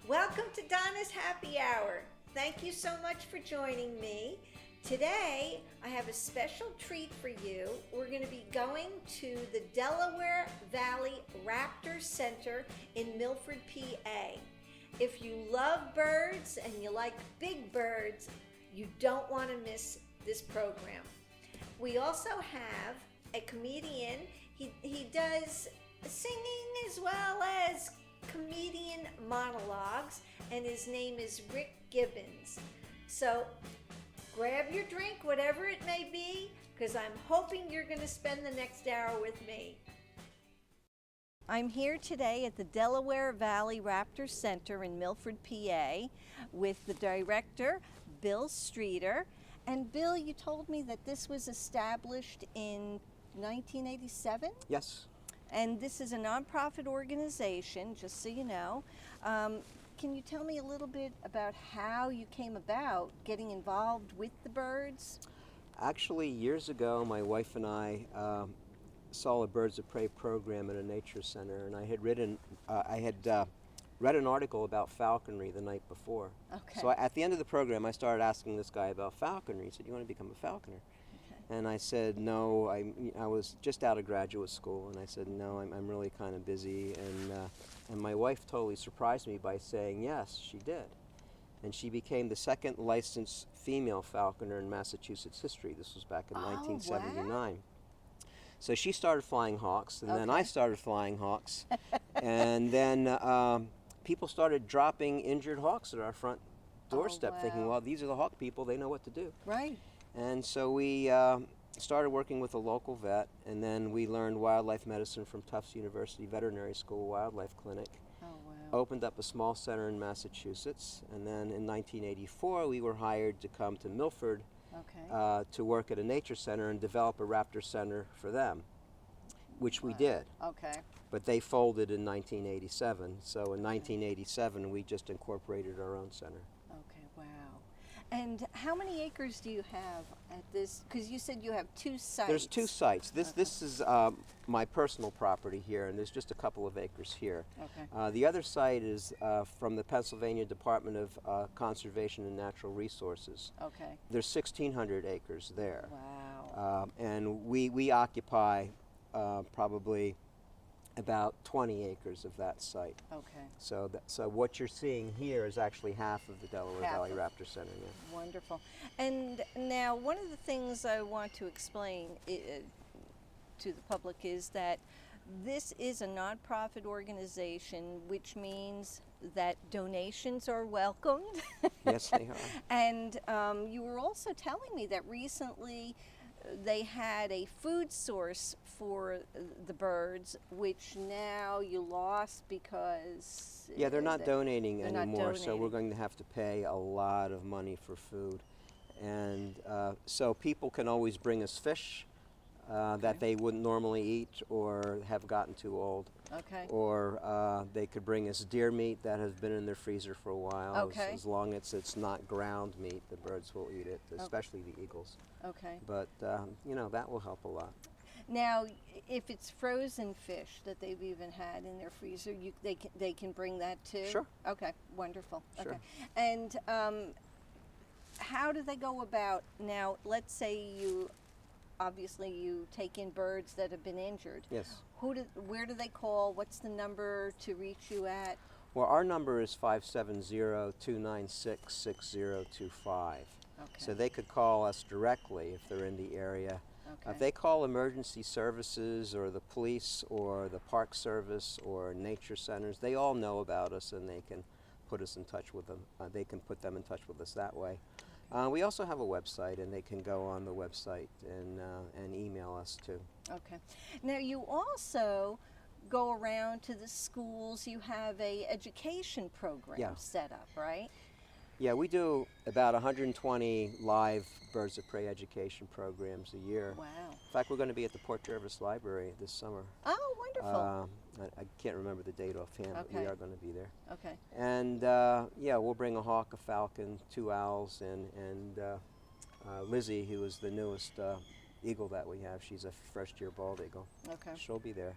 Welcome to Donna's Happy Hour. Thank you so much for joining me. Today, I have a special treat for you. We're going to be going to the Delaware Valley Raptor Center in Milford, PA. If you love birds and you like big birds, you don't want to miss this program. We also have a comedian. He does singing as well as comedian monologues, and his name is Rick Gibbons. So grab your drink, whatever it may be, because I'm hoping you're going to spend the next hour with me. I'm here today at the Delaware Valley Raptor Center in Milford, PA, with the director, Bill Streeter. And Bill, you told me that this was established in 1987? Yes. And this is a nonprofit organization, just so you know. Can you tell me a little bit about how you came about getting involved with the birds? Actually, years ago, my wife and I saw a Birds of Prey program at a nature center, and I had read an article about falconry the night before. Okay. So at the end of the program, I started asking this guy about falconry. He said, "You want to become a falconer?" Okay. And I said, "No." I was just out of graduate school, and I said, "No, I'm really kind of busy." And my wife totally surprised me by saying, "Yes, she did." And she became the second licensed female falconer in Massachusetts history. This was back in 1979. Wow. So she started flying hawks, and then Okay. I started flying hawks. And then people started dropping injured hawks at our front doorstep, wow. thinking, well, these are the hawk people, they know what to do. Right. And so we started working with a local vet, and then we learned wildlife medicine from Tufts University Veterinary School Wildlife Clinic. Oh, wow. Opened up a small center in Massachusetts, and then in 1984 we were hired to come to Milford Okay. to work at a nature center and develop a raptor center for them, which we did. Okay. But they folded in 1987, so in 1987 we just incorporated our own center. Okay, wow. And how many acres do you have at this? Because you said you have two sites. There's two sites. This Okay. this is my personal property here, and there's just a couple of acres here. Okay. The other site is from the Pennsylvania Department of Conservation and Natural Resources. Okay. There's 1,600 acres there. Wow. And we occupy probably about 20 acres of that site. Okay. So what you're seeing here is actually half of the Delaware Half Valley of- Raptor Center. Yeah. Wonderful. And now, one of the things I want to explain to the public is that this is a nonprofit organization, which means that donations are welcomed. Yes, they are. And you were also telling me that recently they had a food source for the birds, which now you lost because... Yeah, they're not donating they're not anymore, so we're donating. going to have to pay a lot of money for food. And so people can always bring us fish that they wouldn't normally eat or have gotten too old. Okay. Or they could bring us deer meat that has been in their freezer for a while. Okay. As long as it's not ground meat, the birds will eat it, especially the eagles. Okay. But, you know, that will help a lot. Now, if it's frozen fish that they've even had in their freezer, they can bring that too? Sure. Okay, wonderful. Sure. Okay. And how do they go about, now, let's say you take in birds that have been injured. Yes. Where do they call? What's the number to reach you at? Well, our number is 570-296-6025. Okay. So they could call us directly if they're in the area. Okay. If they call emergency services or the police or the park service or nature centers, they all know about us and they can put us in touch with them. They can put them in touch with us that way. We also have a website, and they can go on the website and email us too. Okay. Now, you also go around to the schools. You have a education program Yeah. set up, right? Yeah, we do about 120 live Birds of Prey education programs a year. Wow. In fact, we're going to be at the Port Jervis Library this summer. Oh, wonderful. I can't remember the date offhand, but we Okay. are going to be there. Okay. And yeah, we'll bring a hawk, a falcon, 2 owls, and Lizzie, who is the newest eagle that we have. She's a first-year bald eagle. Okay. She'll be there.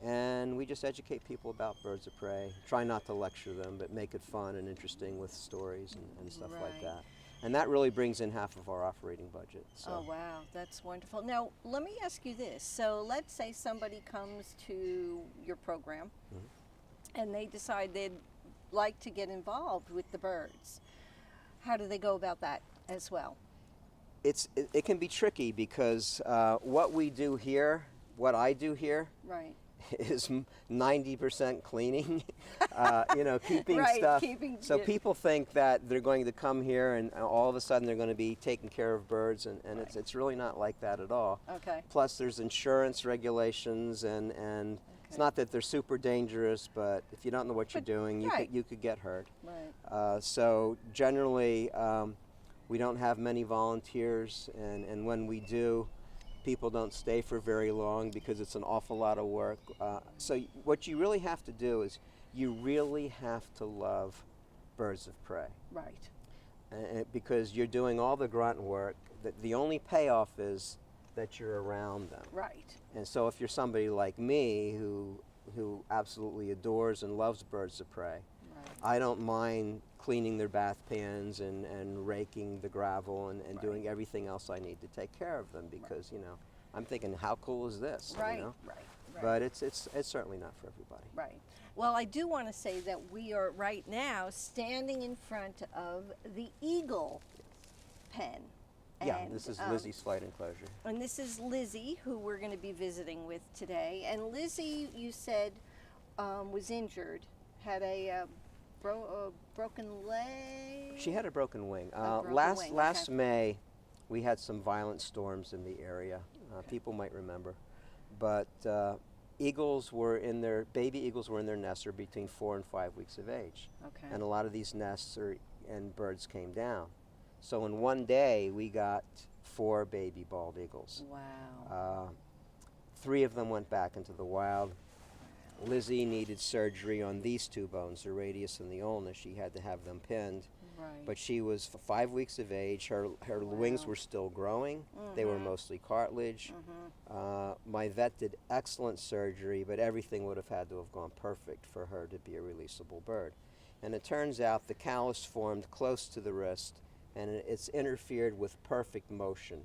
And we just educate people about birds of prey. Try not to lecture them, but make it fun and interesting with stories and stuff like Right. that. And that really brings in half of our operating budget. So. Oh, wow, that's wonderful. Now, let me ask you this. So let's say somebody comes to your program and they decide they'd like to get involved with the birds. How do they go about that as well? It can be tricky because what we do here, what I do here, Right. is 90% cleaning, keeping Right, stuff. keeping- So yeah. people think that they're going to come here and all of a sudden they're going to be taking care of birds, and Right. it's really not like that at all. Okay. Plus there's insurance regulations, and it's not that they're super dangerous, but if you don't know what you're But- doing, right. you could get hurt. Right. So generally, we don't have many volunteers, and when we do, people don't stay for very long because it's an awful lot of work. So what you really have to do is you really have to love birds of prey, Right. because you're doing all the grunt work. The only payoff is that you're around them. Right. And so if you're somebody like me who absolutely adores and loves birds of prey, Right. I don't mind cleaning their bath pans and raking the gravel and Right. doing everything else I need to take care of them, because I'm thinking, how cool is this? Right. You know? Right. Right. But it's certainly not for everybody. Right. Well, I do want to say that we are right now standing in front of the eagle pen. Yeah, And, this is Lizzie's flight enclosure. And this is Lizzie, who we're going to be visiting with today. And Lizzie, you said, was injured, had a broken leg. She had a broken wing. broken last wing, last okay. May, we had some violent storms in the area. People might remember, but baby eagles were in their nests, are between 4 and 5 weeks of age, Okay. and a lot of these nests and birds came down. So in one day, we got 4 baby bald eagles. Wow. 3 of them went back into the wild. Lizzie needed surgery on these 2 bones, the radius and the ulna. She had to have them pinned. Right. But she was 5 weeks of age. Her wings Wow. were still growing. They were mostly cartilage. My vet did excellent surgery, but everything would have had to have gone perfect for her to be a releasable bird. And it turns out the callus formed close to the wrist, and it's interfered with perfect motion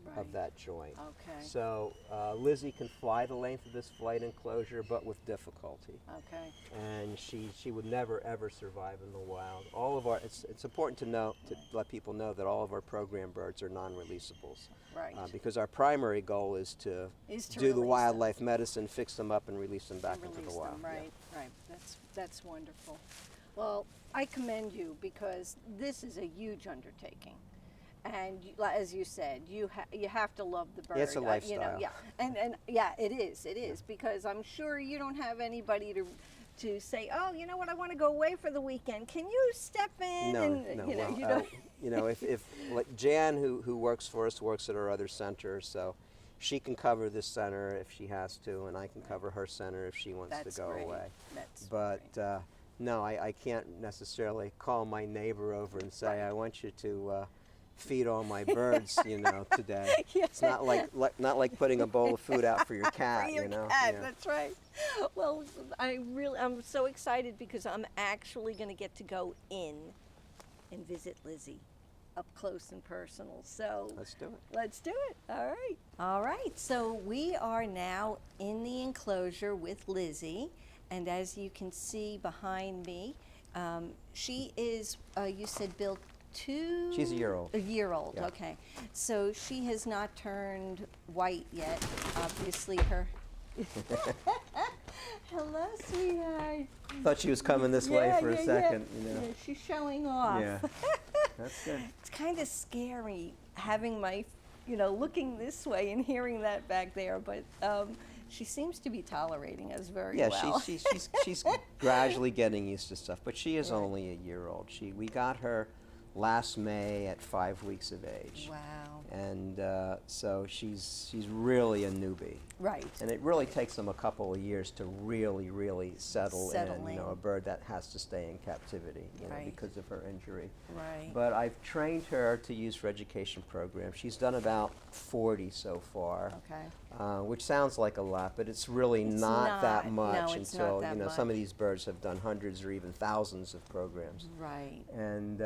Right. of that joint. Okay. So Lizzie can fly the length of this flight enclosure, but with difficulty. Okay. And she would never ever survive in the wild. It's important to let people know that all of our program birds are non-releasables, Right. because our primary goal is to Is to do the release them. wildlife medicine, fix them up, and release them back into Release the wild. them, Yeah. right, right. That's wonderful. Well, I commend you, because this is a huge undertaking, and as you said, you have to love the bird. It's a lifestyle. Yeah, and yeah, it is because I'm sure you don't have anybody to say, oh, you know what, I want to go away for the weekend. Can you step in? No, and, no. You know, Well, you don't. if like Jan, who works for us, works at our other center, so she can cover this center if she has to, and I can cover her center if she wants That's to go great. away. That's But great. no, I can't necessarily call my neighbor over and say, I want you to feed all my birds, today. It's not like putting a bowl of food out for your cat, For your cat, Yeah. that's right. Well, I'm so excited because I'm actually going to get to go in and visit Lizzie up close and personal. So Let's do it. let's do it. All right. All right. So we are now in the enclosure with Lizzie, and as you can see behind me, she is, you said, built She's a year old. A year old, Yeah. okay. So she has not turned white yet. Obviously, her. Hello, sweetheart. Thought she was coming this way for a second, Yeah, she's showing off. Yeah. That's good. It's kind of scary having my, looking this way and hearing that back there, but she seems to be tolerating us very Yeah, well. she's gradually getting used to stuff, but she is only a year old. We got her last May at 5 weeks of age. Wow. And so she's really a newbie. Right. And it really takes them a couple of years to really settle in. You know, in. a bird that has to stay in captivity, you know, Right. because of her injury. Right. But I've trained her to use for education programs. She's done about 40 so far. Okay. Which sounds like a lot, but it's really It's not that not. much No, it's not until, that you know, some of much. these birds have done hundreds or even thousands of programs. Right. And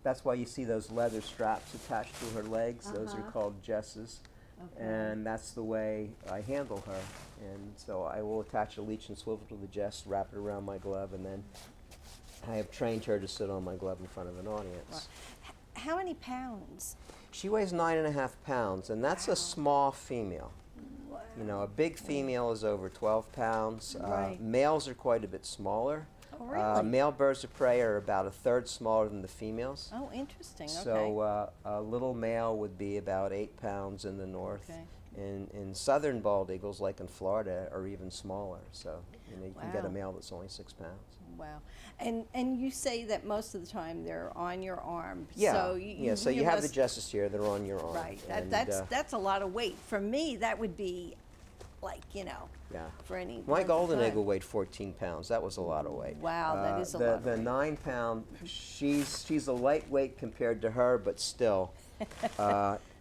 that's why you see those leather straps attached to her legs. Those are Uh-huh. called jesses. Okay. And that's the way I handle her. And so I will attach a leech and swivel to the jess, wrap it around my glove, and then I have trained her to sit on my glove in front of an audience. How many pounds? She weighs 9.5 pounds, and that's Wow. a small female. Wow. You know, a big female is over 12 pounds. Right. Males are quite a bit smaller. Oh, really? Male birds of prey are about a third smaller than the females. Oh, interesting. Okay. So a little male would be about 8 pounds in the north. Okay. In southern bald eagles, like in Florida, are even smaller. So you know, you can get a Wow. male that's only 6 pounds. Wow. And you say that most of the time they're on your arm. Yeah. So Yeah. So you have the jesses here; they're on your arm. Right. And, That's a lot of weight. For me, that would be like, you know, yeah. for any. My length of golden time. eagle weighed 14 pounds. That was a lot of weight. Wow, that is a the, lot of The weight. 9 pound, she's a lightweight compared to her, but still,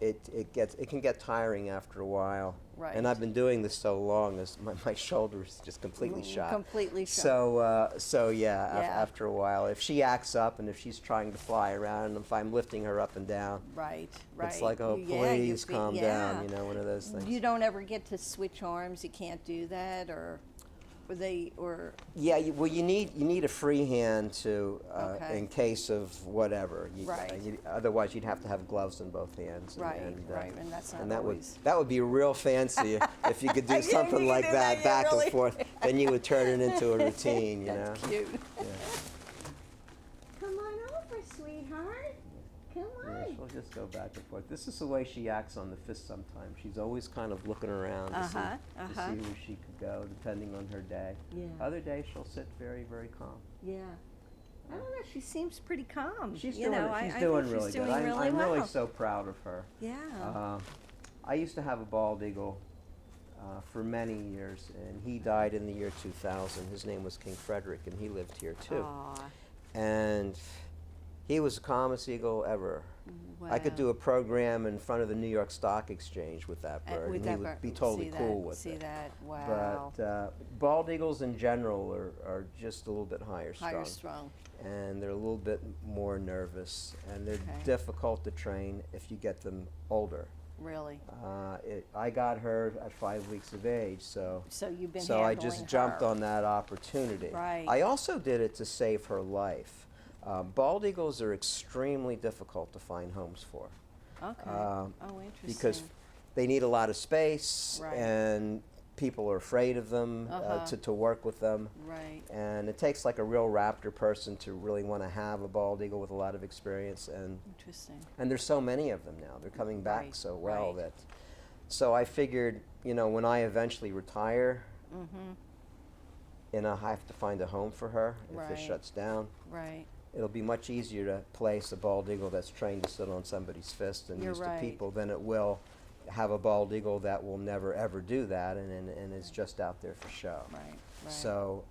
it can get tiring after a while. Right. And I've been doing this so long, as my shoulder is just completely shot. Completely shot. So yeah, Yeah. after a while, if she acts up and if she's trying to fly around, and if I'm lifting her up and down, Right. it's like, oh, Yeah, you please feel- calm yeah. down. You know, one of those things. You don't ever get to switch arms. You can't do that, or Yeah, well, you need a free hand to Okay. in case of whatever. Right. Otherwise, you'd have to have gloves in both hands. Right, right, and that's not and that always- would be real fancy if you could do Yeah, something you like could do that that, back really. and forth. Then you would turn it into a routine. You That's know. cute. Yeah. Come on over, sweetheart. Come Yeah, on. she'll just go back and forth. This is the way she acts on the fist sometimes. She's always kind of looking around to see where she could go, depending on her day. Yeah. Other days she'll sit very, very calm. Yeah. I don't know. She seems pretty calm. She's you doing, know, she's I doing think really she's good. doing really I'm really well. so proud of her. Yeah. I used to have a bald eagle for many years, and he died in the year 2000. His name was King Frederick, and he lived here too. Aw, And he was the calmest eagle ever. I could wow. do a program in front of the New York Stock Exchange with that bird, With and that he would bird. be totally See cool that, with see it. that. Wow. But bald eagles in general are just a little bit higher Higher strung. strung. And they're a little bit more nervous, and they're Okay. difficult to train if you get them older. Really. I got her at 5 weeks of age, so So you've been I handling just jumped her. on that opportunity. Right. I also did it to save her life. Bald eagles are extremely difficult to find homes for. Okay. um, Oh, interesting. Because they need a lot of space, Right. and people are afraid of them Uh-huh. to work with them. Right. And it takes like a real raptor person to really want to have a bald eagle with a lot of experience, and Interesting. there's so many of them now. They're coming back Right, so well right. that. So I figured, you know, when I eventually retire, Mm-hmm. and I have to find a home for her if Right. it shuts down, Right. it'll be much easier to place a bald eagle that's trained to sit on somebody's fist and You're used right. to people than it will have a bald eagle that will never ever do that and is just out there for show. Right. Right. So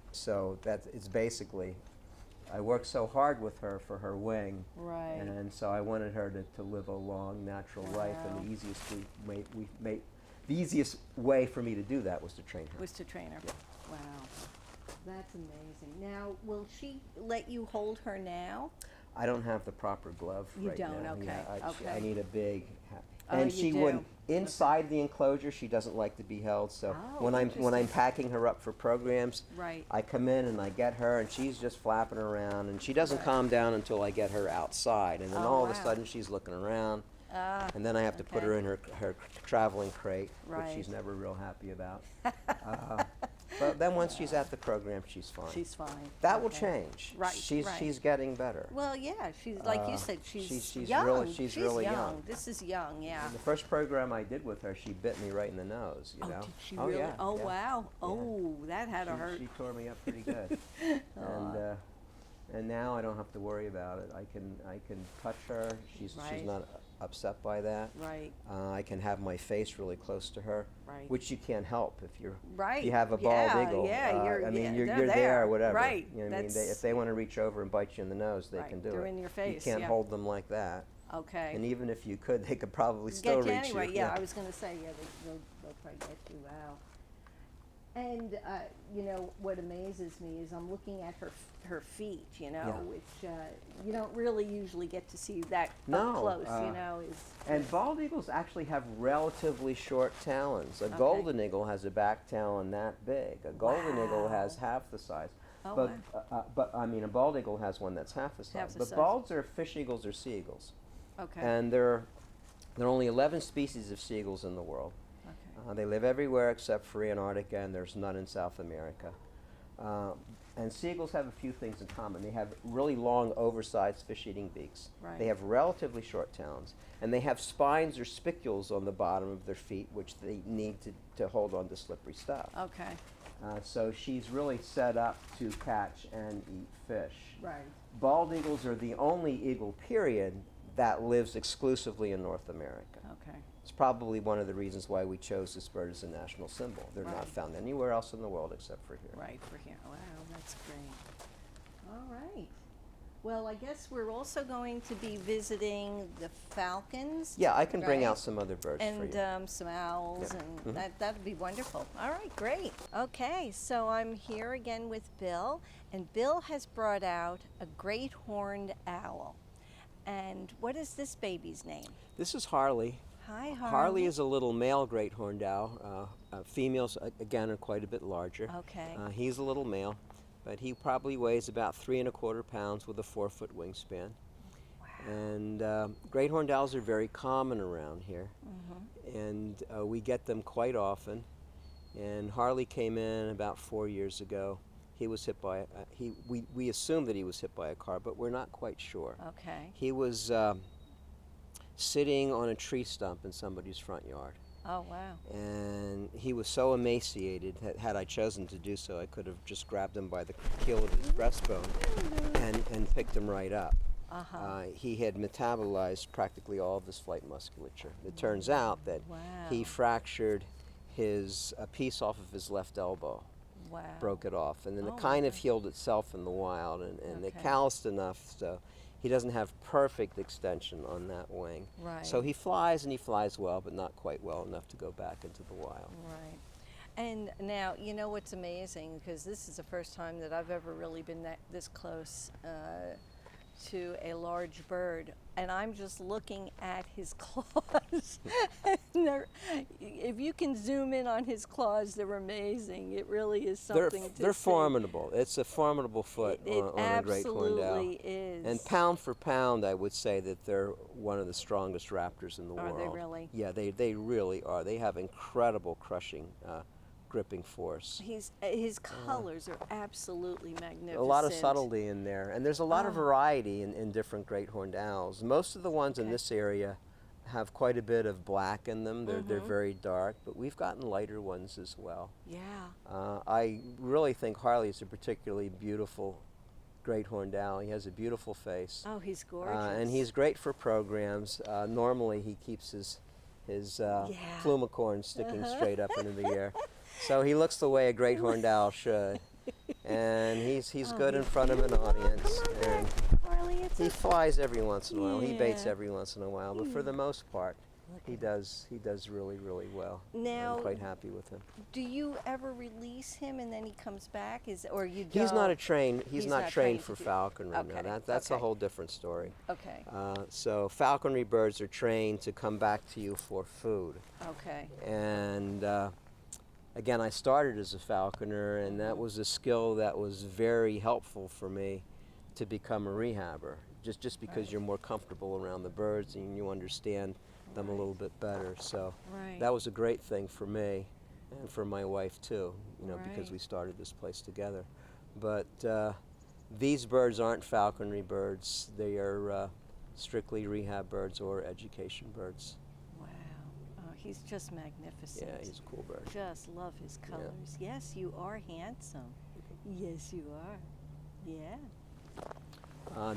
that it's basically, I worked so hard with her for her wing, Right. and so I wanted her to live a long, natural life, and Wow. the easiest way for me to do that was to train her. Was to train her. Yeah. Wow. That's amazing. Now, will she let you hold her now? I don't have the proper glove You right don't, now. okay, Yeah, I okay. need a big. Oh, And you she do? wouldn't inside the enclosure. She doesn't like to be held. So Oh, when I'm interesting. packing her up for programs, Right. I come in and I get her, and she's just flapping around, and she doesn't Right. calm down until I get her outside, and then Oh, all of a wow. sudden she's looking around, Ah. and then I have to put her okay. in her traveling crate, which she's Right. never real happy about. But then once she's at the program, she's fine. She's fine. That will Okay. change. Right, She's right. getting better. Well, yeah, she's like you Uh, said. She's she's really young. This is young, yeah. In the first program I did with her, she bit me right in the nose. You Oh, know. did she Oh, really? yeah, Oh, yeah. wow. Yeah. Oh, that had to hurt. She tore me up pretty good. and now I don't have to worry about it. I can touch her. She's not upset by that. Right. I can have my face really close to her, Right. which you can't help if you're Right. if you have a bald eagle. Yeah, I mean, you're they're there or whatever. Right. You know what I mean? If they want to reach over and bite you in the nose, they can do They're it. in your face. You can't yeah. hold them like that. Okay. And even if you could, they could probably still Get you reach anyway. you. Yeah, I was going to say, yeah, they'll probably get you. Wow. And you know what amazes me is I'm looking at her feet. You know, Yeah. which you don't really usually get to see that No, up close. You know, And bald eagles actually have relatively short talons. A golden eagle has a back talon that big. A golden eagle has half the size. Oh, But I mean, a bald eagle has one that's half the size. Half the but size. balds are fish eagles or sea eagles. Okay. And there are only 11 species of seagulls in the world. Okay. They live everywhere except for Antarctica, and there's none in South America. And seagulls have a few things in common. They have really long, oversized fish-eating beaks. Right. They have relatively short talons, and they have spines or spicules on the bottom of their feet, which they need to hold on to slippery stuff. Okay. So she's really set up to catch and eat fish. Right. Bald eagles are the only eagle, period, that lives exclusively in North America. Okay. It's probably one of the reasons why we chose this bird as a national symbol. They're Right. not found anywhere else in the world except for here. Right, for here. Wow, that's great. All right. Well, I guess we're also going to be visiting the falcons. Yeah, I can bring right? out some other birds for you. And some owls, Yeah. and that would be wonderful. All right, great. Okay, so I'm here again with Bill, and Bill has brought out a great horned owl. And what is this baby's name? This is Harley. Hi, Harley. Harley is a little male great horned owl. Females, again, are quite a bit larger. Okay. He's a little male, but he probably weighs about 3¼ pounds with a 4-foot wingspan. Wow. And great horned owls are very common around here, and we get them quite often. And Harley came in about 4 years ago. He was hit by, we assumed that he was hit by a car, but we're not quite sure. Okay. He was sitting on a tree stump in somebody's front yard. Oh, wow. And he was so emaciated that had I chosen to do so, I could have just grabbed him by the keel of his breastbone and picked him right up. He had metabolized practically all of his flight musculature. It turns out that he fractured a piece off of his left elbow. Wow. Broke it off, and then Oh it my kind of gosh. healed itself in the wild, and it Okay. calloused enough so he doesn't have perfect extension on that wing. Right. So he flies, and he flies well, but not quite well enough to go back into the wild. Right. And now, you know what's amazing, because this is the first time that I've ever really been this close to a large bird, and I'm just looking at his claws. And if you can zoom in on his claws, they're amazing. It really is something to They're see. formidable. It's a formidable foot It on a great horned owl. absolutely is. And pound for pound, I would say that they're one of the strongest raptors in the Are world. they really? Yeah, they really are. They have incredible crushing, gripping force. His colors are absolutely magnificent. A lot of subtlety in there, and there's a lot of Oh. variety in different great horned owls. Most of the ones in this area have quite a bit of black in them. They're very dark, but we've gotten lighter ones as well. Yeah. I really think Harley is a particularly beautiful great horned owl. He has a beautiful face. Oh, he's gorgeous. And he's great for programs. Normally he keeps his plumicorn sticking straight up into the air. So he looks the way a great horned owl should. And he's good in front of an audience. And Harley, he flies every once in a while. He baits Yeah. every once in a while, but for the most part, he does really, really well. Now- I'm quite happy with him. Do you ever release him and then he comes back? Or you don't? He's not trained not trained to for do- falconry. Okay, Now that's a okay. whole different story. Okay. So falconry birds are trained to come back to you for food. Okay. And again, I started as a falconer, and that was a skill that was very helpful for me to become a rehabber. Just because you're more comfortable around the birds and you understand them a little bit better. So Right. that was a great thing for me and for my wife too, because Right. we started this place together. But these birds aren't falconry birds. They are strictly rehab birds or education birds. Wow. Oh, he's just magnificent. Yeah, he's a cool bird. Just love his colors. Yes, you are handsome. Yes, you are. Yeah.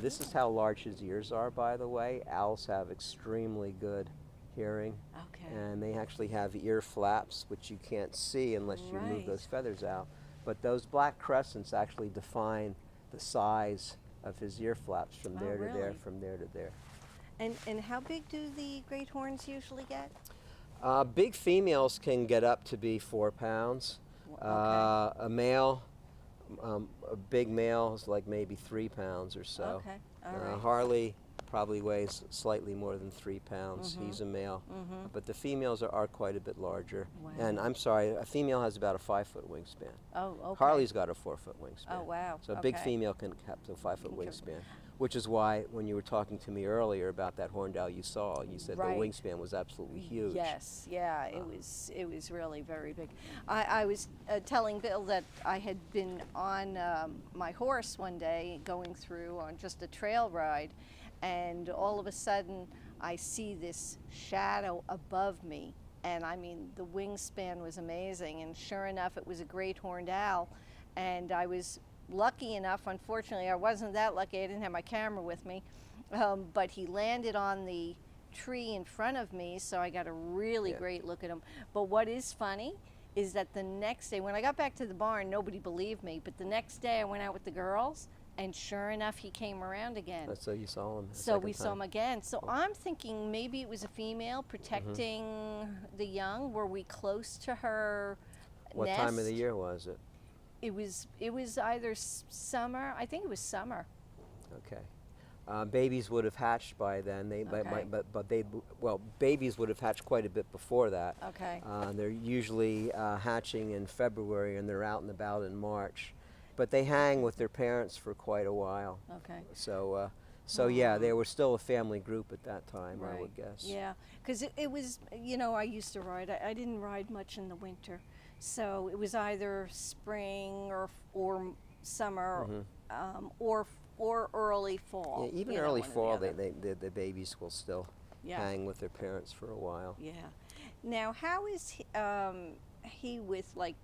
This is how large his ears are, by the way. Owls have extremely good hearing. Okay. And they actually have ear flaps, which you can't see unless you move Right. those feathers out. But those black crescents actually define the size of his ear flaps from there to there, really? from there to there. And how big do the great horns usually get? Big females can get up to be 4 pounds. Okay. A male, a big male is like maybe 3 pounds or so. Okay. All right. Harley probably weighs slightly more than 3 pounds. Mhm. He's a male. Mhm. But the females are quite a bit larger. Wow. And I'm sorry, a female has about a 5-foot wingspan. Oh, okay. Harley's got a 4-foot wingspan. Oh, wow. So a big Okay. female can have a 5-foot Okay. wingspan, which is why when you were talking to me earlier about that horned owl you saw, you said Right. the wingspan was absolutely huge. Yes, yeah, it was really very big. I was telling Bill that I had been on my horse one day going through on just a trail ride, and all of a sudden I see this shadow above me, and I mean the wingspan was amazing, and sure enough it was a great horned owl, and I was lucky enough, unfortunately I wasn't that lucky, I didn't have my camera with me, but he landed on the tree in front of me, so I got a really Yeah. great look at him. But what is funny is that the next day, when I got back to the barn, nobody believed me, but the next day I went out with the girls, and sure enough he came around again. So you saw him. So we saw him again. So I'm thinking maybe it was a female protecting the young. Were we close to her What nest? time of the year was it? It was either summer. I think it was summer. Okay. Babies would have hatched by then. Okay. Well, babies would have hatched quite a bit before that. Okay. They're usually hatching in February and they're out and about in March. But they hang with their parents for quite a while. Okay. So yeah, they were still a family group at that time, I would guess. Yeah, because it was, I used to ride. I didn't ride much in the winter, so it was either spring or summer, or early fall. Yeah, even you know, early one or the fall, other. the babies will still Yeah. hang with their parents for a while. Yeah. Now, how is he with, like,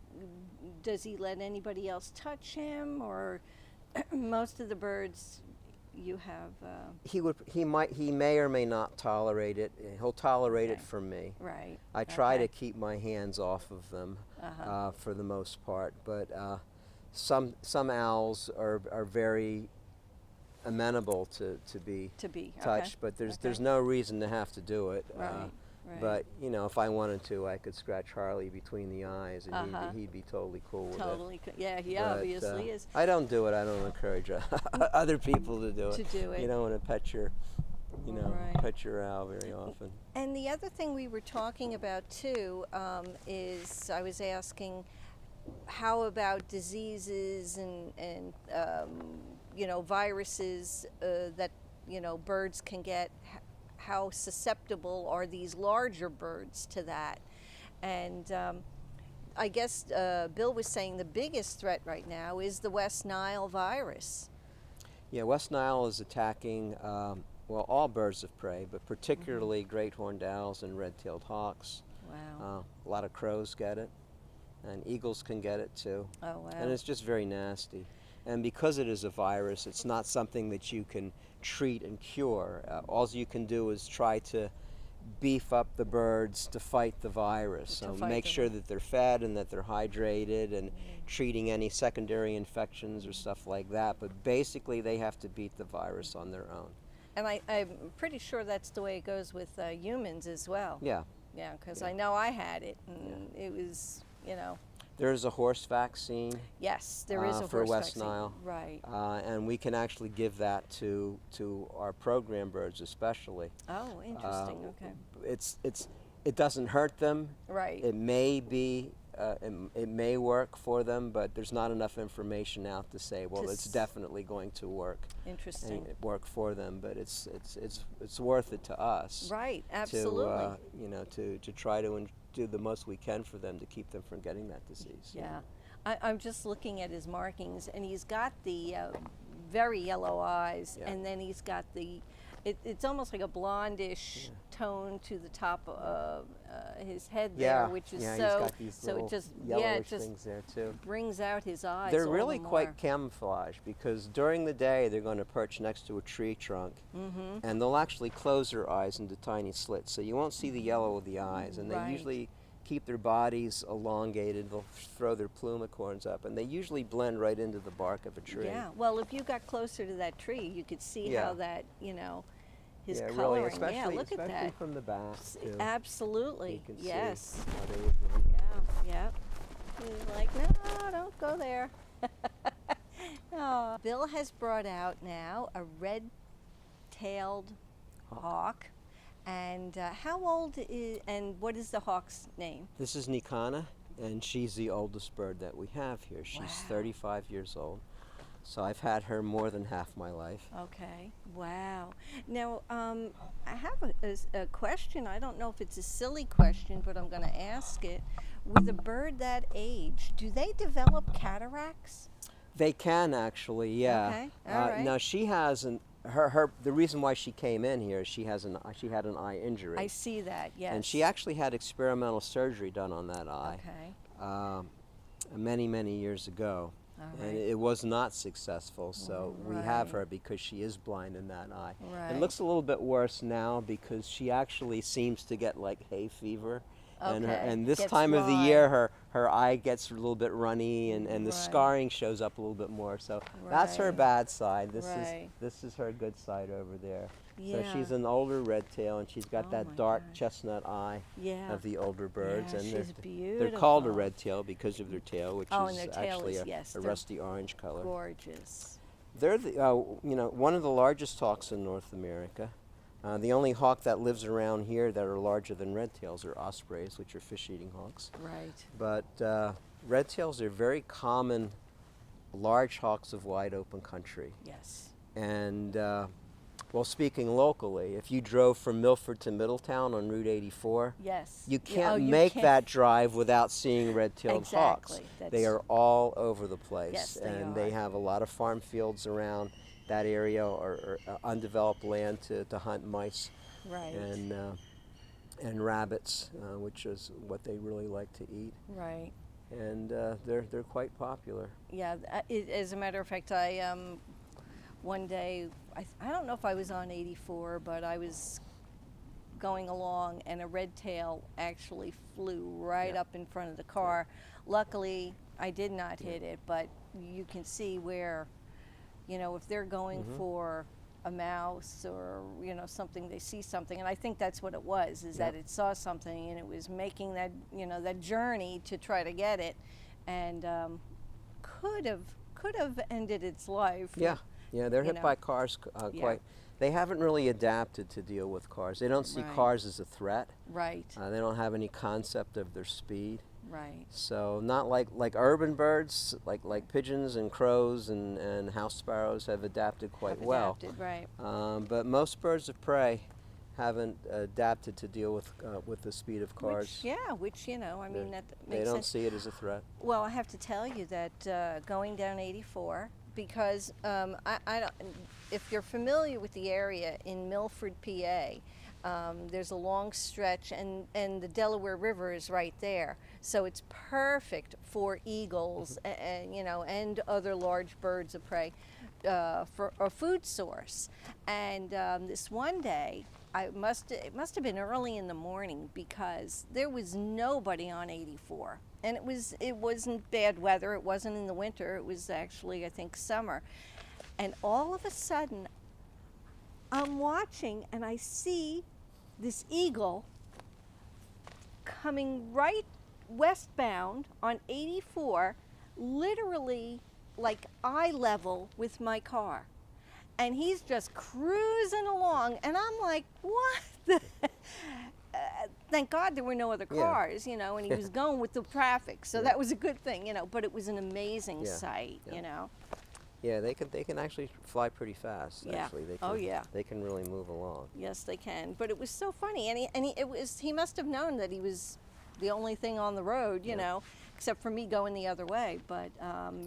does he let anybody else touch him, or most of the birds you have? He may or may not tolerate it. He'll tolerate it Okay. from me. Right. I try Okay. to keep my hands off of them Uh-huh. for the most part, but some owls are very amenable to be To be touched, okay. but there's Okay. no reason to have to do it. Right. Right. But if I wanted to, I could scratch Harley between the eyes, and Uh-huh. he'd be totally cool with it. Totally. Yeah, he But, obviously is. I don't do it. I don't encourage other people to do it. To do it. You don't want to pet your, Right. pet your owl very often. And the other thing we were talking about too is I was asking, how about diseases and viruses that birds can get? How susceptible are these larger birds to that? And I guess Bill was saying the biggest threat right now is the West Nile virus. Yeah, West Nile is attacking all birds of prey, but particularly great horned owls and red-tailed hawks. Wow. A lot of crows get it, and eagles can get it too. Oh, wow. And it's just very nasty. And because it is a virus, it's not something that you can treat and cure. All you can do is try to beef up the birds to fight the virus. To So fight make the sure that they're fed and that they're hydrated and treating any secondary infections or stuff like that. But basically, they have to beat the virus on their own. And I'm pretty sure that's the way it goes with humans as well. Yeah. Yeah, because Yeah. I know I had it, and it was, There's a horse vaccine yes, there is a for horse West vaccine. Nile. Right. And we can actually give that to our program birds especially. Oh, interesting. Okay. It doesn't hurt them. Right. It may be it may work for them, but there's not enough information out to say, well, To it's s- definitely going to work Interesting. and work for them. But it's worth it to us. Right. Absolutely. To try to do the most we can for them to keep them from getting that disease. Yeah. I'm just looking at his markings, and he's got the very yellow eyes, Yeah. and then he's got the it's almost like a blondish tone to the top of his head there, which is he's so got these so little it just yellowish it just things there too. brings out his eyes. They're all really the more. quite camouflaged because during the day they're going to perch next to a tree trunk, and they'll actually close their eyes into tiny slits, so you won't see the yellow of the eyes. And they usually keep their bodies elongated. They'll throw their plumicorns up, and they usually blend right into the bark of a tree. Yeah. Well, if you got closer to that tree, you could see how that his really, coloring. especially, Look especially at that. from the back too. Absolutely. You can Yes. see how they would blend. Yeah. He's like, no, don't go there. Oh. Bill has brought out now a red-tailed hawk. And how old is, and what is the hawk's name? This is Nikana, and she's the oldest bird that we have here. She's 35 years old. So I've had her more than half my life. Okay. Wow. Now, I have a question. I don't know if it's a silly question, but I'm going to ask it. With a bird that age, do they develop cataracts? They can actually, yeah. Okay. All right. Now she has the reason why she came in here is she had an eye injury. I see that. Yes. And she actually had experimental surgery done on that eye. Okay. Many years ago. And it was not successful, so we have her because she is blind in that eye. Right. It looks a little bit worse now because she actually seems to get like hay fever. And this Gets time of the dry. year, her eye gets a little bit runny, and the scarring shows up a little bit more. So that's her bad side. This is her good side over there. Yeah. So she's an older red tail, and she's got that dark chestnut eye Yeah. of the older birds. Yeah, and she's they're called a beautiful. red tail because of their tail, which And is their tail actually is, a they're rusty orange color. gorgeous. They're one of the largest hawks in North America. The only hawk that lives around here that are larger than red tails are ospreys, which are fish-eating hawks. Right. But red tails are very common, large hawks of wide open country. Yes. And well, speaking locally, if you drove from Milford to Middletown on Route 84, Yes. you can't make that drive without seeing red-tailed hawks. They are all over the place. Yes, and they they have a lot of farm fields around that area or undeveloped land to hunt mice and rabbits, which is what they really like to eat. Right. And they're quite popular. Yeah. As a matter of fact, one day, I don't know if I was on 84, but I was going along and a red tail actually flew right up in front of the car. Luckily, I did not hit it, but you can see where, if they're going for a mouse or, something, they see something. And I think that's what it was, is that it saw something and it was making that, that journey to try to get it, and could have ended its life. Yeah, they're hit by cars quite. They haven't really adapted to deal with cars. They don't see cars as a threat. Right. They don't have any concept of their speed. Right. So not like urban birds, like pigeons and crows and house sparrows have adapted quite well. Right. But most birds of prey haven't adapted to deal with the speed of cars. Which that makes sense. They don't see it as a threat. Well, I have to tell you that going down 84, because I don't, if you're familiar with the area in Milford, PA, there's a long stretch, and the Delaware River is right there, so it's perfect for eagles and other large birds of prey for a food source. And this one day, it must have been early in the morning, because there was nobody on 84. And it wasn't bad weather. It wasn't in the winter. It was actually, I think, summer. And all of a sudden, I'm watching and I see this eagle coming right westbound on 84, literally like eye level with my car. And he's just cruising along, and I'm like, what the? Thank God there were no other cars, and he was going with the traffic, so that was a good thing, but it was an amazing sight, Yeah, they can actually fly pretty fast. Actually, they can really move along. Yes, they can. But it was so funny, and he must have known that he was the only thing on the road, except for me going the other way. But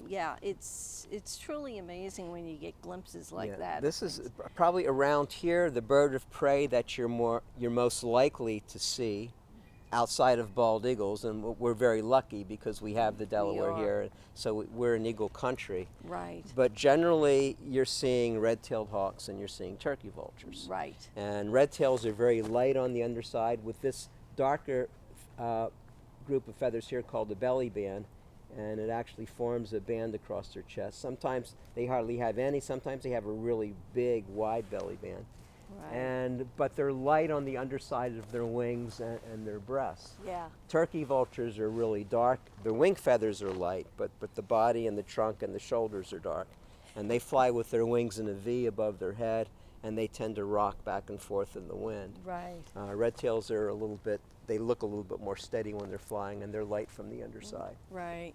yeah, it's truly amazing when you get glimpses like that. This is probably around here the bird of prey that you're most likely to see outside of bald eagles, and we're very lucky because we have the Delaware here, so we're in eagle country. Right. But generally, you're seeing red-tailed hawks and you're seeing turkey vultures. Right. And red tails are very light on the underside with this darker group of feathers here called the belly band, and it actually forms a band across their chest. Sometimes they hardly have any, sometimes they have a really big, wide belly band. Right. But they're light on the underside of their wings and their breasts. Yeah. Turkey vultures are really dark. Their wing feathers are light, but the body and the trunk and the shoulders are dark. And they fly with their wings in a V above their head, and they tend to rock back and forth in the wind. Right. Red tails are they look a little bit more steady when they're flying, and they're light from the underside. Right.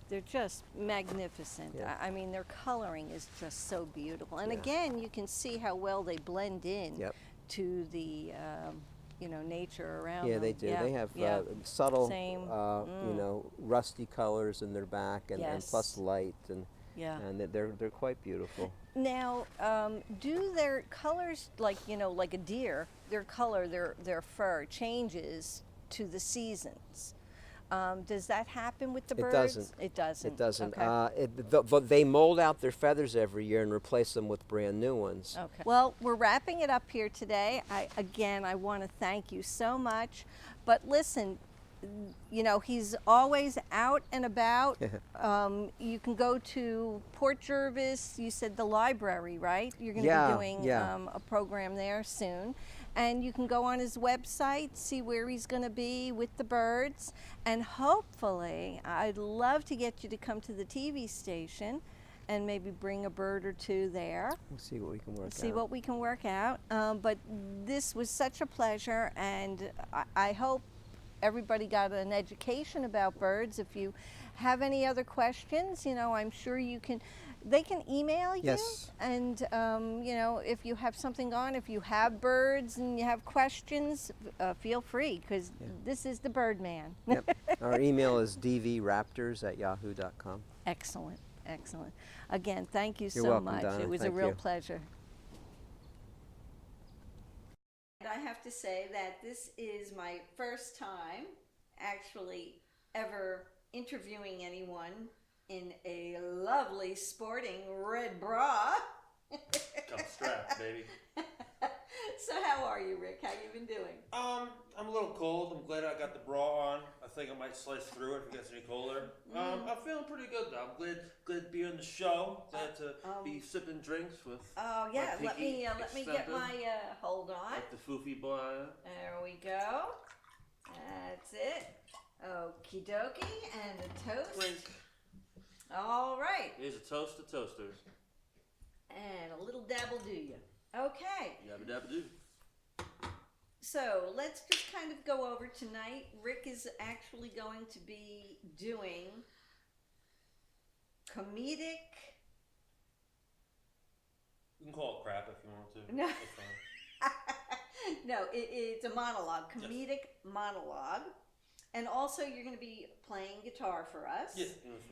They're just magnificent. Yeah. I mean, their coloring is just so beautiful. And Yeah. again, you can see how well they blend in Yep. to the, nature around Yeah, them. they do. Yeah. They have yeah. subtle, Same. rusty colors in their back, and Yes. plus light, and Yeah. they're quite beautiful. Now, do their colors, like a deer, their color, their fur changes to the seasons? Does that happen with the birds? Doesn't. It doesn't. It doesn't. Okay. They mold out their feathers every year and replace them with brand new ones. Okay. Well, we're wrapping it up here today. I want to thank you so much. But listen, he's always out and about. You can go to Port Jervis. You said the library, right? You're going to be doing a program there soon. And you can go on his website, see where he's going to be with the birds. And hopefully, I'd love to get you to come to the TV station and maybe bring a bird or two there. We'll see what we can work out. See what we can work out. But this was such a pleasure, and I hope everybody got an education about birds. If you have any other questions, I'm sure they can email you. Yes. And, if you have something on, if you have birds and you have questions, feel free, because this is the Birdman. Yep. Our email is dvraptors@yahoo.com. Excellent, excellent. Again, thank you You're so welcome, much. Donna. It was Thank a real you. pleasure. I have to say that this is my first time actually ever interviewing anyone in a lovely sporting red bra. Come strapped, baby. So how are you, Rick? How you been doing? I'm a little cold. I'm glad I got the bra on. I think I might slice through it if it gets any colder. I'm feeling pretty good though. I'm glad to be on the show. Glad to be sipping drinks with. Oh yeah, my let me get extended, my hold on. like the foofy boy. There we go. That's it. Okie dokie, and a toast. Drink. All right, Here's a toast to toasters. and a little dabble do you. Okay, Yabba dabba doo. so let's just kind of go over tonight. Rick is actually going to be doing comedic. You can call it crap if you want to. No. That's fine. No, it's a monologue, comedic monologue. And also you're going to be playing guitar for us. Yes.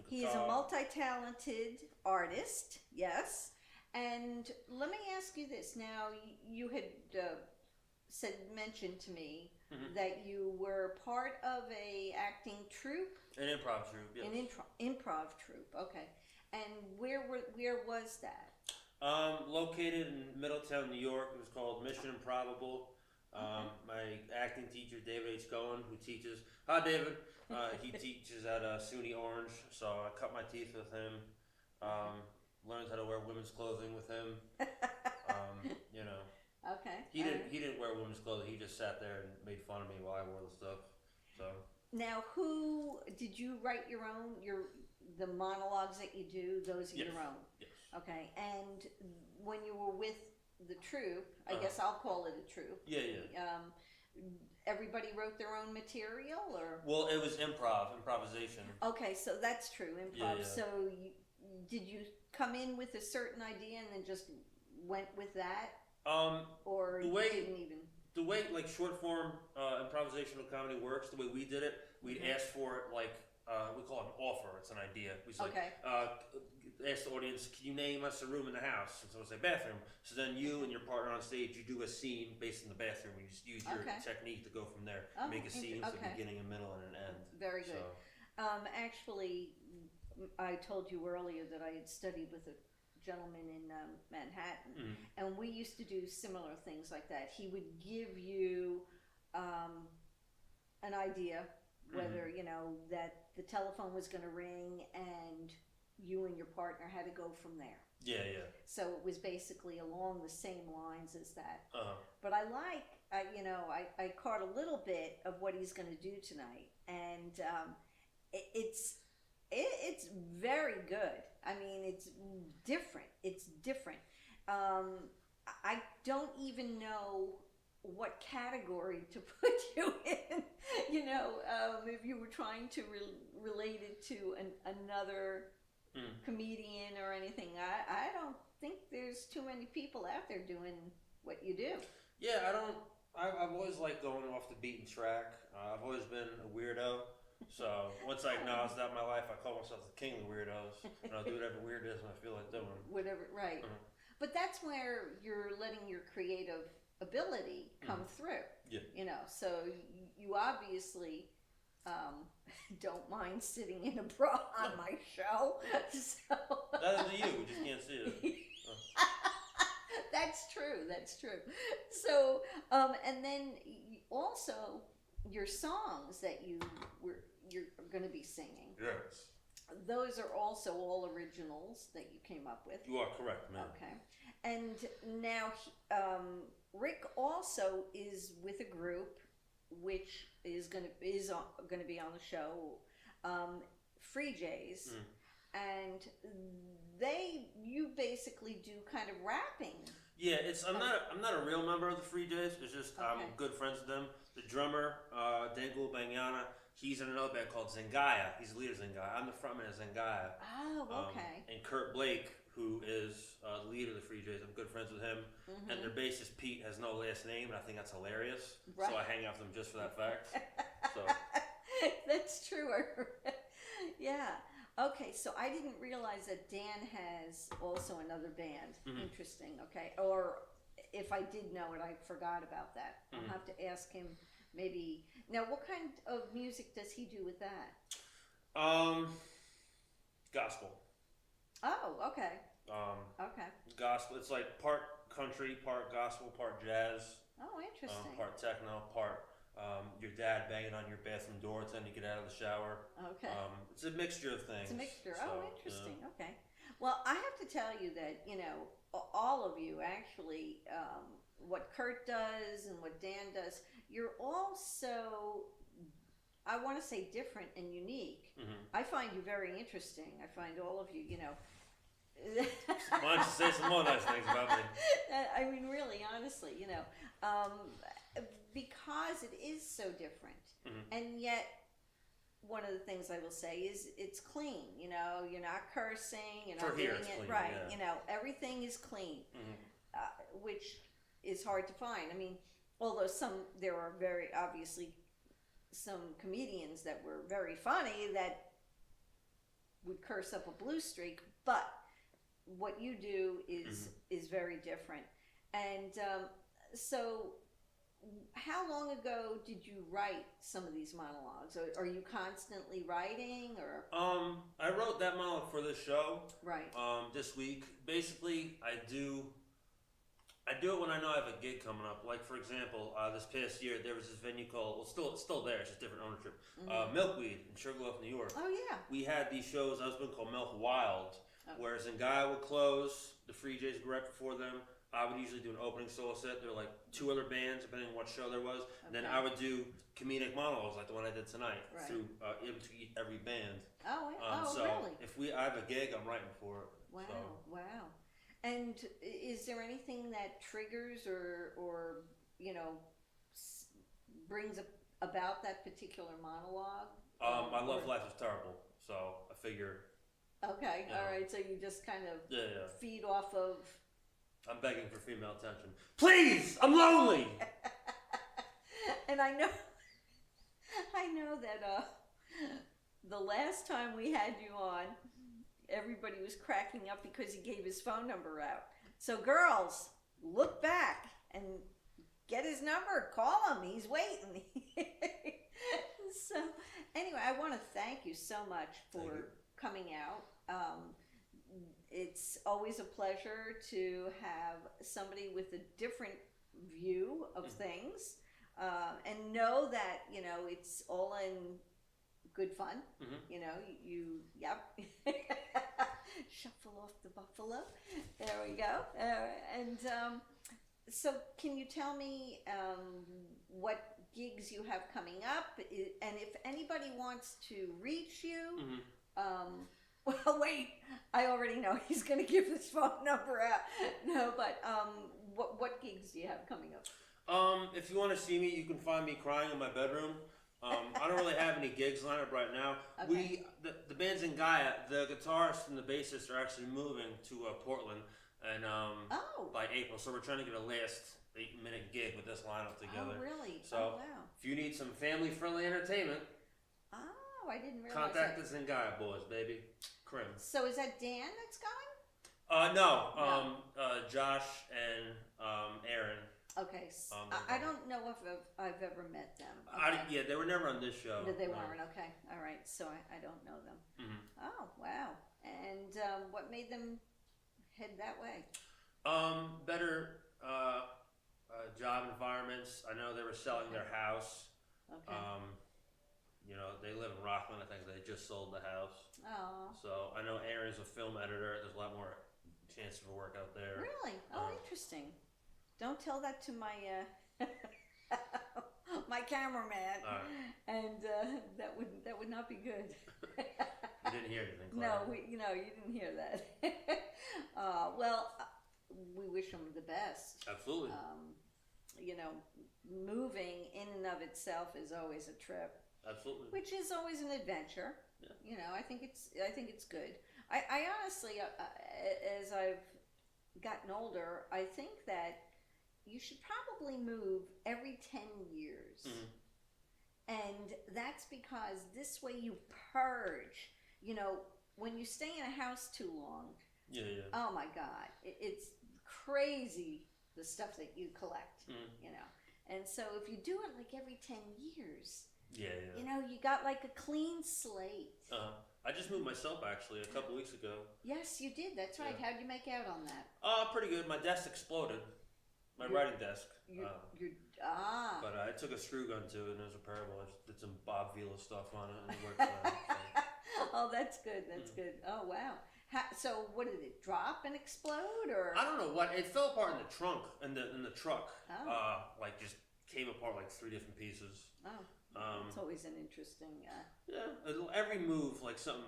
He is a multi-talented artist, yes. And let me ask you this. Now, you had mentioned to me that you were part of a acting troupe. An improv troupe, yes. An improv troupe, okay. And where was that? Located in Middletown, New York. It was called Mission Improbable. My acting teacher, David H. Cohen, who teaches. Hi, David. He teaches at SUNY Orange, so I cut my teeth with him. Learned how to wear women's clothing with him. Okay. He didn't wear women's clothing. He just sat there and made fun of me while I wore the stuff. So. Now, who did you write your own? The monologues that you do, those are Yes. your own. Yes. Okay. And when you were with the troupe, I guess I'll call it a troupe. Yeah. Everybody wrote their own material, or? Well, it was improvisation. Okay, so that's true, improv. Yeah. So did you come in with a certain idea and then just went with that, or the you way- didn't even? The way like short form improvisational comedy works, the way we did it, we'd ask for it like we call it an offer. It's an idea. We say, Okay. ask the audience, can you name us a room in the house? And so we'll say bathroom. So then you and your partner on stage, you do a scene based in the bathroom. You just use your Okay. technique to go from there. Oh, Make a scene with a okay. beginning, a middle, and an end. Very good. So, Actually, I told you earlier that I had studied with a gentleman in Manhattan, mhm. and we used to do similar things like that. He would give you an idea whether you know that the telephone was going to ring, and you and your partner had to go from there. Yeah, yeah. So it was basically along the same lines as that. Uh-huh. But I caught a little bit of what he's going to do tonight, and it's very good. I mean, it's different. It's different. I don't even know what category to put you in. If you were trying to relate it to another comedian or anything, I don't think there's too many people out there doing what you do. Yeah, I've always liked going off the beaten track. I've always been a weirdo. So once I acknowledge that in my life, I call myself the king of weirdos. And I'll do whatever weird is when I feel like doing. Whatever, right. But that's where you're letting your creative ability come through. Yeah. So you obviously don't mind sitting in a bra on my show. So That is you. We just can't see it. That's true. So, and then also your songs that you're going to be singing. Yes. Those are also all originals that you came up with. You are correct, ma'am. Okay. And now Rick also is with a group which is going to be on the show, Free Jays, and you basically do kind of rapping. Yeah, I'm not a real member of the Free Jays. It's just I'm good friends with them. The drummer, Dangul Banyana, he's in another band called Zingaya. He's the leader of Zingaya. I'm the frontman of Zingaya. Oh, okay. And Kurt Blake, who is the leader of the Free Jays, I'm good friends with him. And their bassist Pete has no last name, and I think that's hilarious. Right. So I hang out with them just for that fact. So That's true. Yeah. Okay, so I didn't realize that Dan has also another band. Interesting. Okay. Or if I did know it, I forgot about that. I'll have to ask him maybe. Now, what kind of music does he do with that? Gospel. Oh, okay. Okay. Gospel. It's like part country, part gospel, part jazz. Oh, interesting. Part techno, part your dad banging on your bathroom door telling you to get out of the shower. Okay. It's a mixture of things. It's a mixture. So, Oh, interesting. Okay. Well, I have to tell you that, all of you actually, what Kurt does and what Dan does, you're all so, I want to say, different and unique. I find you very interesting. I find all of you, Why don't you say some more nice things about me? I mean, really, honestly, because it is so different, and yet one of the things I will say is it's clean. You're not cursing, you're not For here, doing it's it clean, right. yeah. Everything is clean, which is hard to find. I mean, although there are very obviously some comedians that were very funny that would curse up a blue streak, but what you do is very different. And so how long ago did you write some of these monologues? Are you constantly writing, or? I wrote that monologue for this show. Right. This week. Basically, I do it when I know I have a gig coming up. Like, for example, this past year there was this venue called, it's still there, it's just different ownership. Milkweed in Sugarloaf, New York. Oh yeah. We had these shows. I was been called Milk Wild, where Zingaya would close, the Free Jays would go right before them. I would usually do an opening solo set. There were like 2 other bands, depending on what show there was. And then I would do comedic monologues, like the one I did tonight, through in between every band. Oh, So really? if I have a gig, I'm writing for it. Wow, So. wow. And is there anything that triggers or brings about that particular monologue? My love life is terrible, so I figure. Okay, Yeah. all right. So you just kind of Yeah. feed off of. I'm begging for female attention. Please, I'm lonely. And I know that the last time we had you on, everybody was cracking up because he gave his phone number out. So girls, look back and get his number. Call him. He's waiting. So anyway, I want to thank you so much for coming out. It's always a pleasure to have somebody with a different view of things, and know that, you know, it's all in good fun. You know, yep. Shuffle off the buffalo. There we go. And so can you tell me what gigs you have coming up, and if anybody wants to reach you? Well, wait, I already know he's going to give his phone number out. No, but what gigs do you have coming up? If you want to see me, you can find me crying in my bedroom. I don't really have any gigs lined up right now. Okay. The band's in Gaia. The guitarist and the bassist are actually moving to Portland, and by April. So we're trying to get a last 8-minute gig with this lineup together. Oh, really? So Oh, wow. if you need some family-friendly entertainment, Oh, I didn't realize contact that. us in Gaia, boys, baby. Crim. So is that Dan that's going? No. Josh and Aaron. Okay, I don't know if I've ever met them. Yeah, they were never on this show. No, they weren't. Okay, all right. So I don't know them. Oh, wow. And what made them head that way? Better job environments. I know they were selling their house. Okay. You know, they live in Rockland. I think they just sold the house. Oh. So I know Aaron's a film editor. There's a lot more chance for work out there. Really? Oh, interesting. Don't tell that to my my cameraman. And that would not be good. You didn't hear anything, No, Clara. you didn't hear that. Well, we wish them the best. Absolutely. You know, moving in and of itself is always a trip. Absolutely. Which is always an adventure. Yeah. You know, I think it's good. I honestly, as I've gotten older, I think that you should probably move every 10 years. And that's because this way you purge. You know, when you stay in a house too long, oh my God, it's crazy the stuff that you collect, you know. And so if you do it like every 10 years, you know, you got like a clean slate. I just moved myself actually a couple weeks ago. Yes, you did. That's right. Yeah. How'd you make out on that? Pretty good. My desk exploded. My writing desk. But I took a screw gun to it and it was repairable. I just did some Bob Vila stuff on it and it worked fine. So. Oh, that's good. That's good. Oh, wow. So what did it drop and explode, or? I don't know what. It fell apart in the trunk, in the truck. Oh. Like just came apart like 3 different pieces. Oh. It's always an interesting. Yeah, every move, like something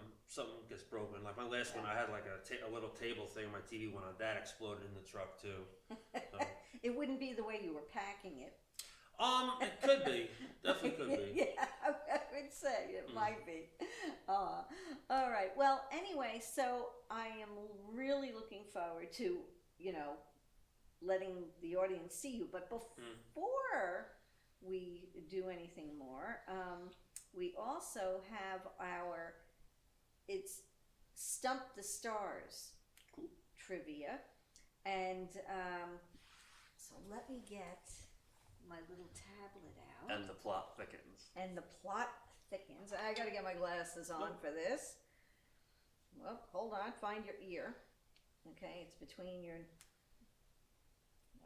gets broken. Like my last one, I had like a little table thing. My TV went on. That exploded in the truck too. So. It wouldn't be the way you were packing it. It could be. Definitely could be. Yeah, I would say it might be. All right. Well, anyway, so I am really looking forward to, you know, letting the audience see you. But before we do anything more, we also have it's Stump the Stars trivia. And so let me get my little tablet out. And the plot thickens. And the plot thickens. I gotta get my glasses on for this. Well, hold on, find your ear. Okay, it's between your...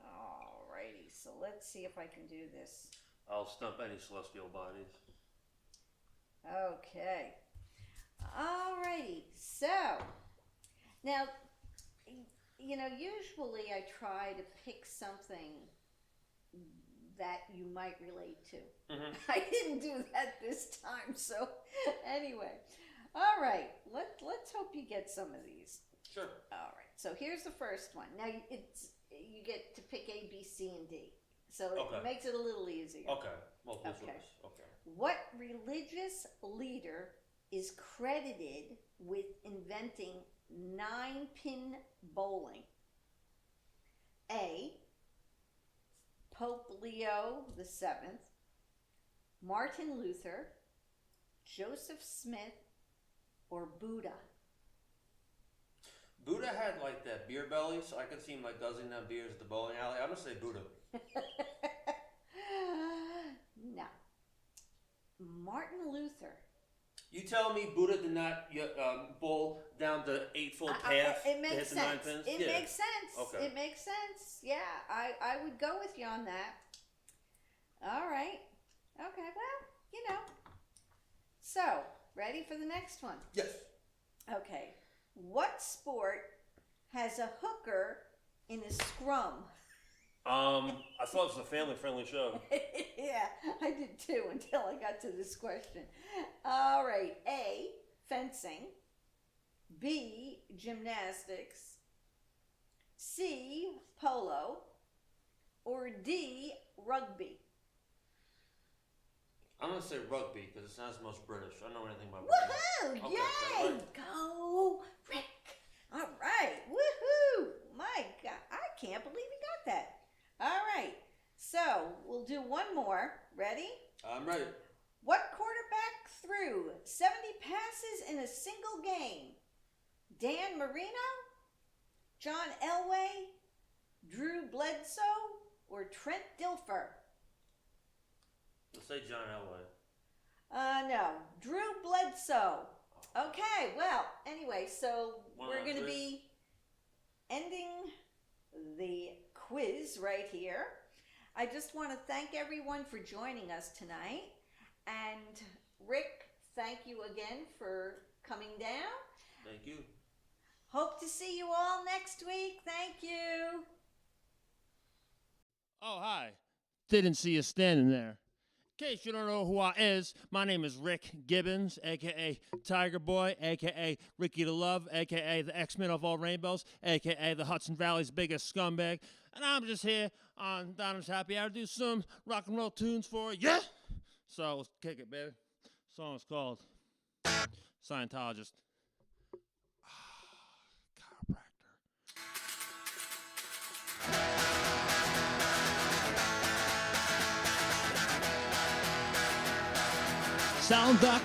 Alrighty, so let's see if I can do this. I'll stump any celestial bodies. Okay. Alrighty, so, now, you know, usually I try to pick something that you might relate to. I didn't do that this time, so anyway. All right, let's hope you get some of these. Sure. All right, so here's the first one. Now, you get to pick A, B, C, and D. So it makes it a little easier. Okay. Multiple choice. Okay. What religious leader is credited with inventing 9-pin bowling? A, Pope Leo VII, Martin Luther, Joseph Smith or Buddha? Buddha had like that beer belly, so I could see him like guzzling down beers at the bowling alley. I'm gonna say Buddha. No. Martin Luther. You tell me Buddha did not bowl down the eightfold path It to makes hit the 9 sense. pins? It Yeah. makes sense. Okay. It makes sense. Yeah, I would go with you on that. All right. Okay, well, you know. So, ready for the next one? Yes. Okay. What sport has a hooker in a scrum? I thought it was a family-friendly show. Yeah, I did too until I got to this question. All right. A, fencing. B, gymnastics. C, polo. Or D, rugby. I'm gonna say rugby because it sounds the most British. I don't know anything about rugby. Woohoo! Okay, Yay! right. Go, Rick! All right. Woohoo! My God, I can't believe you got that. All right. So we'll do one more. Ready? I'm ready. What quarterback threw 70 passes in a single game? Dan Marino, John Elway, Drew Bledsoe, or Trent Dilfer? Let's say John Elway. No, Drew Bledsoe. Okay, well, anyway, so One we're out going to three. be ending the quiz right here. I just want to thank everyone for joining us tonight. And Rick, thank you again for coming down. Thank you. Hope to see you all next week. Thank you. Oh, hi. Didn't see you standing there. In case you don't know who I is, my name is Rick Gibbons, a.k.a. Tiger Boy, a.k.a. Ricky the Love, a.k.a. the X-Men of all rainbows, a.k.a. the Hudson Valley's biggest scumbag. And I'm just here on Donna's Happy Hour to do some rock and roll tunes for you. Yeah? So let's kick it, baby. The song is called Scientologist. Chiropractor. Sound the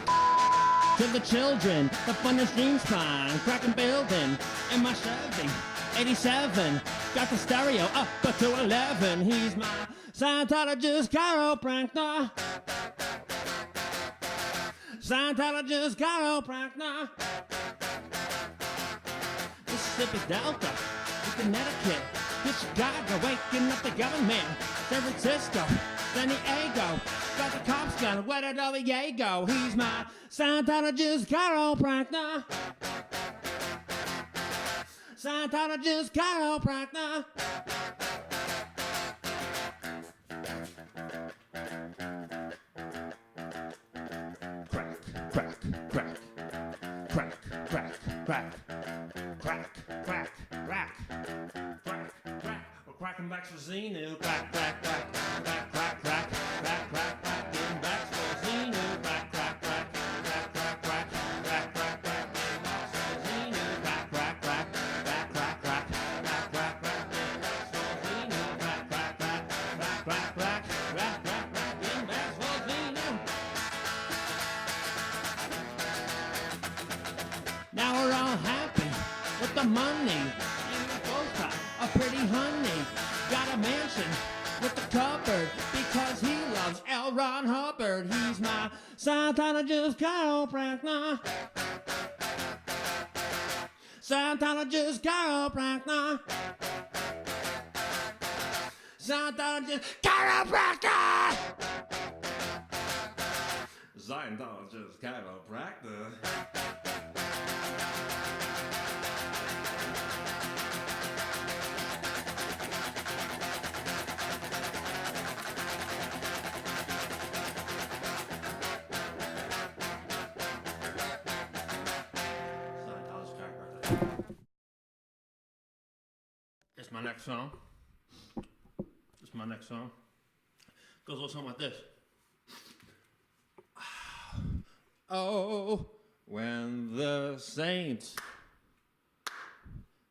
to the children, the funnest dreams mine, cracking building in my Chevy 87. Got the stereo up to 11. He's my Scientologist chiropractor. Scientologist chiropractor. Mississippi Delta, to Connecticut, to Chicago, waking up the government. San Francisco, San Diego, got the cops gun, where did Diego? He's my Scientologist chiropractor. Scientologist chiropractor. Crack, crack, crack, crack, crack, crack, crack, crack, crack, crack, crack. We're cracking back for Xenu. Crack, crack, crack, crack, crack, crack, crack, crack, crack. Getting back for Xenu. Crack, crack, crack, crack, crack, crack, crack, crack, crack. Getting back for Xenu. Crack, crack, crack, crack, crack, crack, crack, crack, crack. Getting back for Xenu. Crack, crack, crack, crack, crack, crack, crack, crack, crack. Getting back for Xenu. Now we're all happy with the money and we both got a pretty honey. Got a mansion with the cupboard because he loves L. Ron Hubbard. He's my Scientologist chiropractor. Scientologist chiropractor. Scientologist chiropractor. Scientologist chiropractor. It's my next song. It's my next song. Goes a little something like this. Oh, when the saints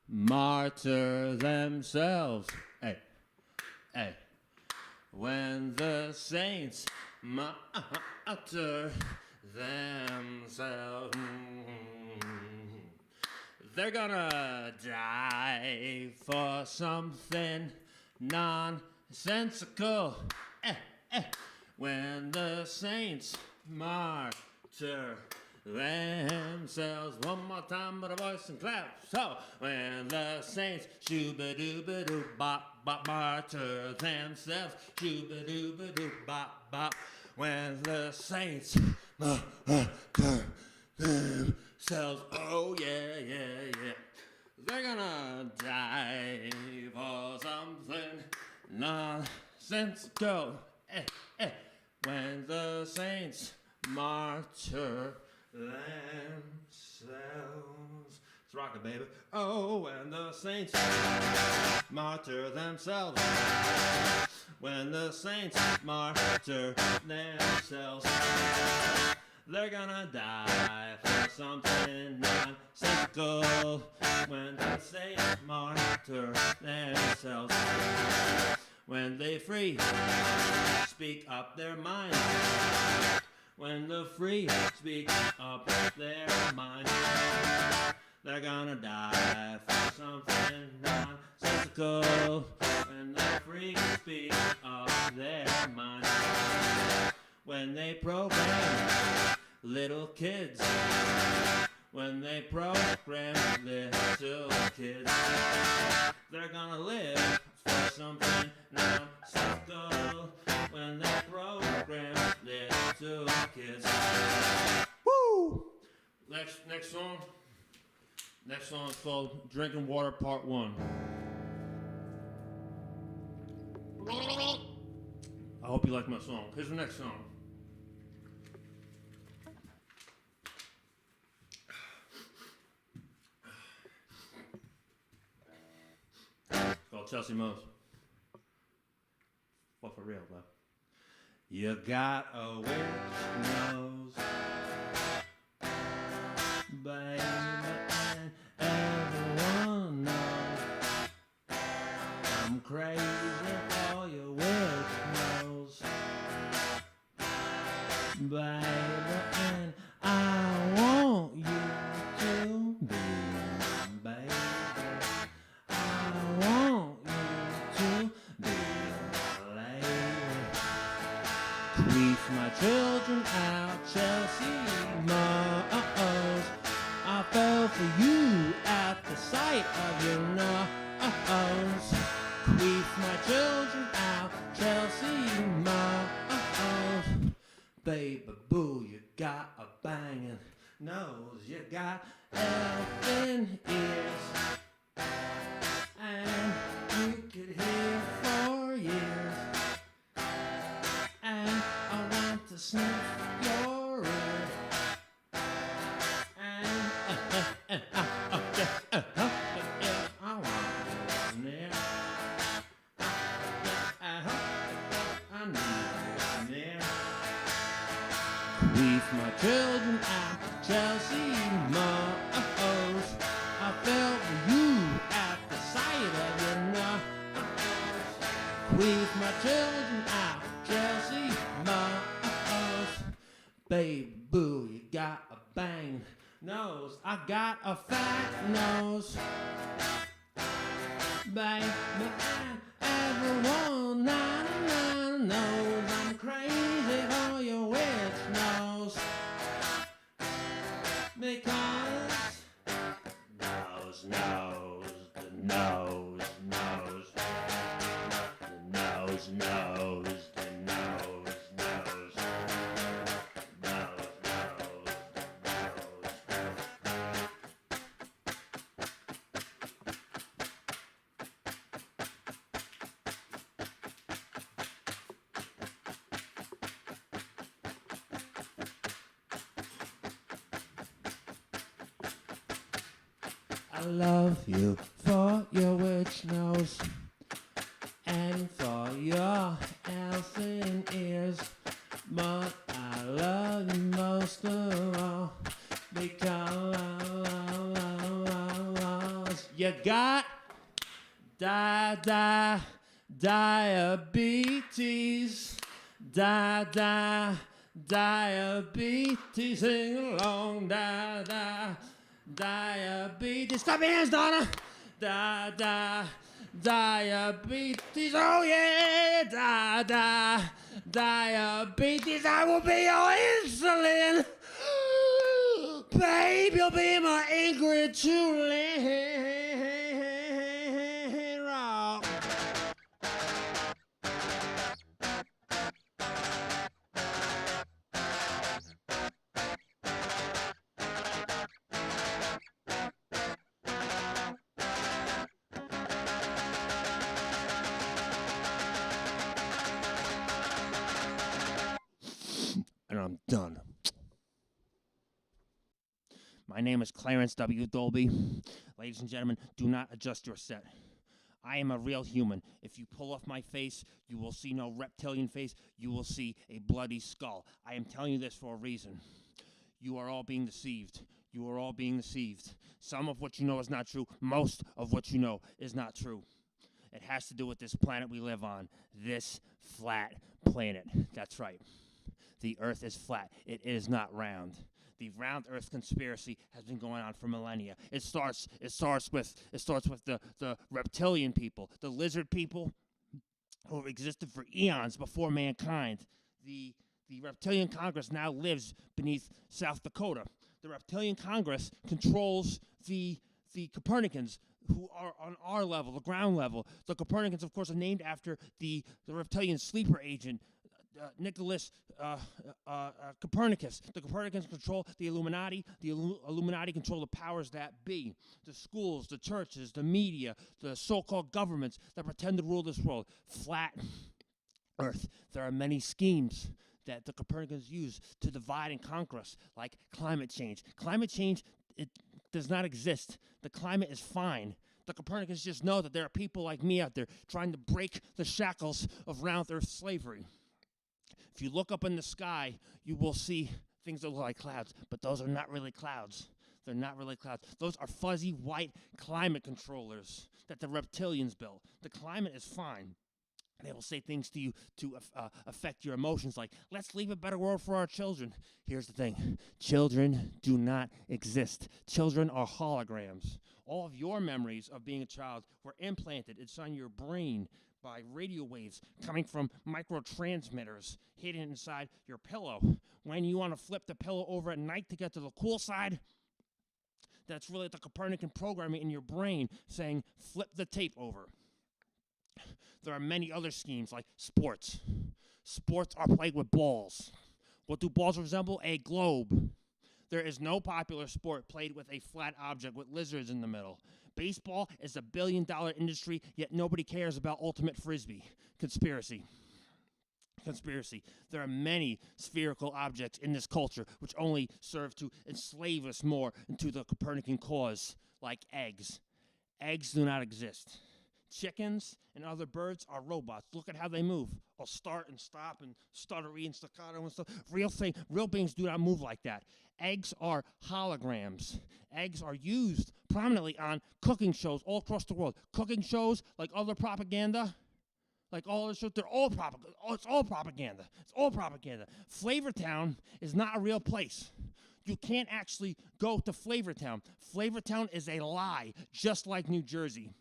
martyr themselves. Hey, hey. When the saints martyr themselves. They're gonna die for something nonsensical. When the saints martyr themselves. One more time with a voice and clap. So when the saints shoo-ba-doo-ba-doo bop bop martyr themselves, shoo-ba-doo-ba-doo bop bop. When the saints martyr themselves, oh yeah, yeah, yeah. They're gonna die for something nonsensical. When the saints martyr themselves. Let's rock it, baby. Oh, when the saints martyr themselves. When the saints martyr themselves. They're gonna die for something nonsensical. When the saints martyr themselves. When they free speak up their minds. When the free speak up their minds. They're gonna die for something nonsensical. When the free speak up their minds. When they program little kids. When they program little kids. They're gonna live for something nonsensical. When they program little kids. Woo! Next song. Next song is called Drinking Water Part 1. I hope you like my song. Here's the next song. It's called Chelsea Mose. Well, for real, though. You got a weird nose, baby, and everyone knows I'm crazy for your weird nose, baby, and I want you to be, baby. I want you to be Queef my children out, Chelsea Mose. I fell for you at the sight of your nose. Queef my children out, Chelsea Mose. Baby boo, you got a banging nose. You got elfin ears. And you could hear for years. And I want to sniff your ear. And I want to sniff. I need you near. Queef my children out, Chelsea Mose. I fell for you at the sight of your nose. Queef my children out, Chelsea Mose. Baby boo, you got a bang nose. I got a fat nose. Baby, everyone knows I'm crazy for your witch nose. Because nose, the nose, the nose, the nose. I love you for your witch nose and for your elfin ears, but I love you most of all because you got diabetes, Diabetes, sing along, da, da. Diabetes, clap your hands, Donna. Da, da. Diabetes, oh yeah, da, da. Diabetes, I will be your insulin. Babe, you'll be my Ingrid Tulin rock. And I'm done. My name is Clarence W. Dolby. Ladies and gentlemen, do not adjust your set. I am a real human. If you pull off my face, you will see no reptilian face. You will see a bloody skull. I am telling you this for a reason. You are all being deceived. You are all being deceived. Some of what you know is not true. Most of what you know is not true. It has to do with this planet we live on. This flat planet. That's right. The Earth is flat. It is not round. The round Earth conspiracy has been going on for millennia. It starts with the reptilian people, the lizard people who have existed for eons before mankind. The Reptilian Congress now lives beneath South Dakota. The Reptilian Congress controls the Copernicans, who are on our level, the ground level. The Copernicans, of course, are named after the reptilian sleeper agent, Nicholas Copernicus. The Copernicans control the Illuminati. The Illuminati control the powers that be. The schools, the churches, the media, the so-called governments that pretend to rule this world. Flat Earth. There are many schemes that the Copernicans use to divide and conquer us, like climate change. Climate change, it does not exist. The climate is fine. The Copernicans just know that there are people like me out there trying to break the shackles of round Earth slavery. If you look up in the sky, you will see things that look like clouds, but those are not really clouds. They're not really clouds. Those are fuzzy white climate controllers that the reptilians built. The climate is fine. They will say things to you to affect your emotions, like, let's leave a better world for our children. Here's the thing. Children do not exist. Children are holograms. All of your memories of being a child were implanted. It's on your brain by radio waves coming from microtransmitters hidden inside your pillow. When you want to flip the pillow over at night to get to the cool side, that's really the Copernican programming in your brain saying, flip the tape over. There are many other schemes like sports. Sports are played with balls. What do balls resemble? A globe. There is no popular sport played with a flat object with lizards in the middle. Baseball is a billion-dollar industry, yet nobody cares about ultimate frisbee. Conspiracy. There are many spherical objects in this culture which only serve to enslave us more into the Copernican cause, like eggs. Eggs do not exist. Chickens and other birds are robots. Look at how they move. I'll start and stop and stuttery and staccato and stuff. Real beings do not move like that. Eggs are holograms. Eggs are used prominently on cooking shows all across the world. Cooking shows, like other propaganda, like all other shows, they're all propaganda. It's all propaganda. It's all propaganda. Flavortown is not a real place. You can't actually go to Flavortown. Flavortown is a lie, just like New Jersey.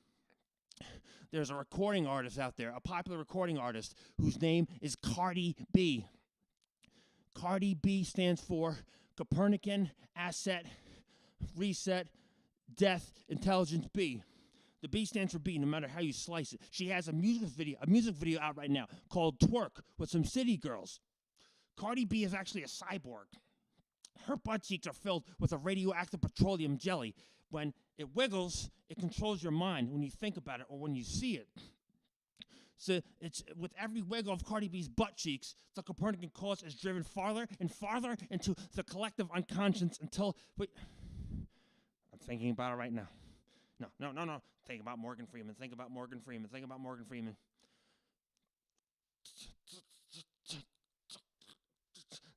There's a recording artist out there, a popular recording artist, whose name is Cardi B. Cardi B stands for Copernican Asset Reset Death Intelligence B. The B stands for B, no matter how you slice it. She has a music video out right now called Twerk with some city girls. Cardi B is actually a cyborg. Her butt cheeks are filled with a radioactive petroleum jelly. When it wiggles, it controls your mind when you think about it or when you see it. So it's with every wiggle of Cardi B's butt cheeks, the Copernican cause is driven farther and farther into the collective unconscious until... Wait, I'm thinking about it right now. No. Think about Morgan Freeman.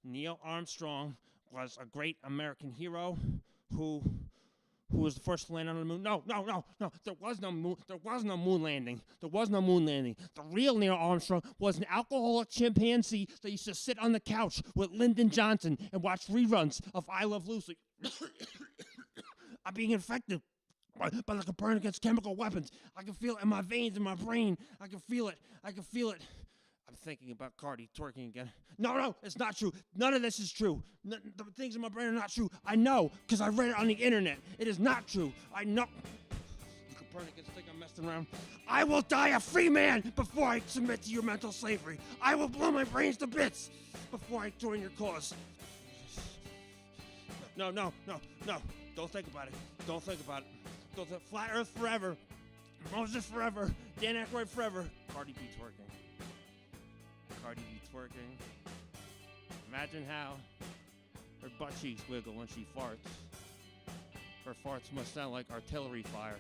Neil Armstrong was a great American hero who who was the first to land on the moon? No. There was no moon. There was no moon landing. There was no moon landing. The real Neil Armstrong was an alcoholic chimpanzee that used to sit on the couch with Lyndon Johnson and watch reruns of I Love Lucy. I'm being infected by the Copernicus chemical weapons. I can feel it in my veins, in my brain. I can feel it. I'm thinking about Cardi twerking again. No, it's not true. None of this is true. The things in my brain are not true. I know, because I read it on the internet. It is not true. I know. You Copernicus think I'm messing around. I will die a free man before I submit to your mental slavery. I will blow my brains to bits before I join your cause. No. Don't think about it. Flat Earth forever. Moses forever. Dan Aykroyd forever. Cardi B twerking. Imagine how her butt cheeks wiggle when she farts. Her farts must sound like artillery fire.